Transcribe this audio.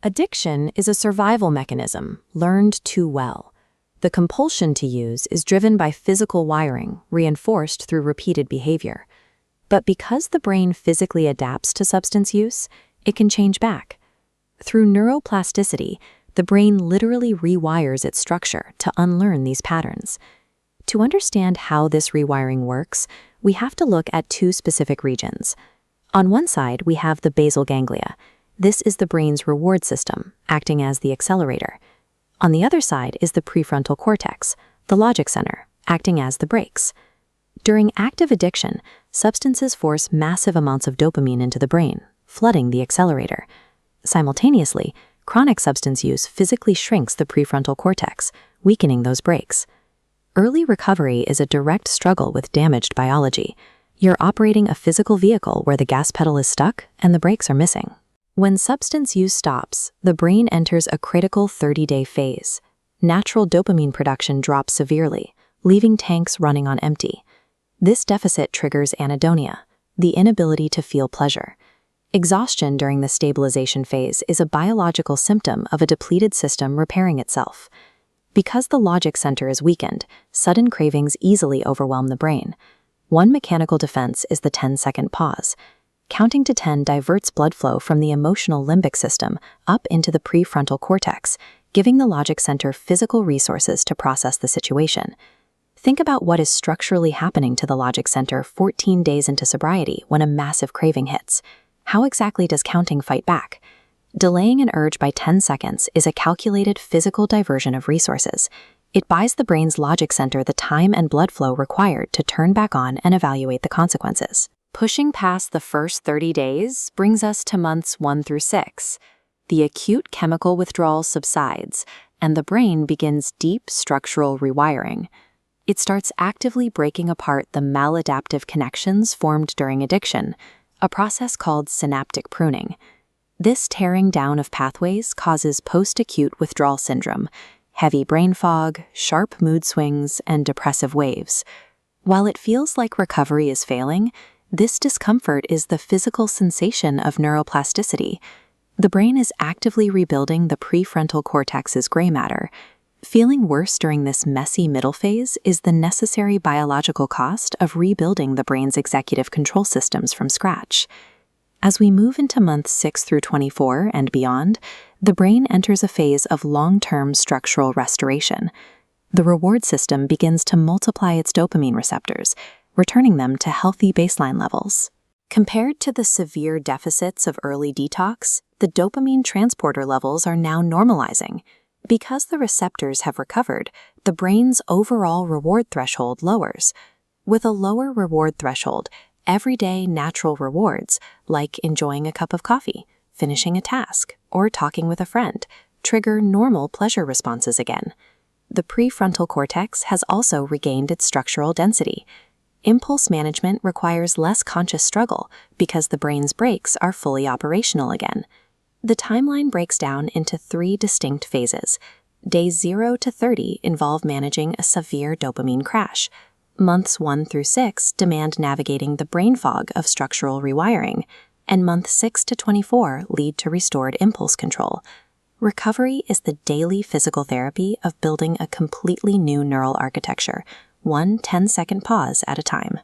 Addiction is a survival mechanism learned too well. The compulsion to use is driven by physical wiring, reinforced through repeated behavior. But because the brain physically adapts to substance use, it can change back. Through neuroplasticity, the brain literally rewires its structure to unlearn these patterns. To understand how this rewiring works, we have to look at two specific regions. On one side, we have the basal ganglia. This is the brain's reward system, acting as the accelerator. On the other side is the prefrontal cortex, the logic center, acting as the brakes. During active addiction, substances force massive amounts of dopamine into the brain, flooding the accelerator. Simultaneously, chronic substance use physically shrinks the prefrontal cortex, weakening those brakes. Early recovery is a direct struggle with damaged biology. You're operating a physical vehicle where the gas pedal is stuck and the brakes are missing. When substance use stops, the brain enters a critical 30-day phase. Natural dopamine production drops severely, leaving tanks running on empty. This deficit triggers anhedonia, the inability to feel pleasure. Exhaustion during the stabilization phase is a biological symptom of a depleted system repairing itself. Because the logic center is weakened, sudden cravings easily overwhelm the brain. One mechanical defense is the 10-second pause. Counting to 10 diverts blood flow from the emotional limbic system up into the prefrontal cortex, giving the logic center physical resources to process the situation. Think about what is structurally happening to the logic center 14 days into sobriety when a massive craving hits. How exactly does counting fight back? Delaying an urge by 10 seconds is a calculated physical diversion of resources. It buys the brain's logic center the time and blood flow required to turn back on and evaluate the consequences. Pushing past the first 30 days brings us to months 1 through 6. The acute chemical withdrawal subsides, and the brain begins deep structural rewiring. It starts actively breaking apart the maladaptive connections formed during addiction, a process called synaptic pruning. This tearing down of pathways causes post-acute withdrawal syndrome, heavy brain fog, sharp mood swings, and depressive waves. While it feels like recovery is failing, this discomfort is the physical sensation of neuroplasticity. The brain is actively rebuilding the prefrontal cortex's gray matter. Feeling worse during this messy middle phase is the necessary biological cost of rebuilding the brain's executive control systems from scratch. As we move into months 6 through 24 and beyond, the brain enters a phase of long-term structural restoration. The reward system begins to multiply its dopamine receptors, returning them to healthy baseline levels. Compared to the severe deficits of early detox, the dopamine transporter levels are now normalizing. Because the receptors have recovered, the brain's overall reward threshold lowers. With a lower reward threshold, everyday natural rewards, like enjoying a cup of coffee, finishing a task, or talking with a friend, trigger normal pleasure responses again. The prefrontal cortex has also regained its structural density. Impulse management requires less conscious struggle because the brain's brakes are fully operational again. The timeline breaks down into 3 distinct phases. Days 0 to 30 involve managing a severe dopamine crash. Months 1 through 6 demand navigating the brain fog of structural rewiring, and months 6 to 24 lead to restored impulse control. Recovery is the daily physical therapy of building a completely new neural architecture, one 10-second pause at a time.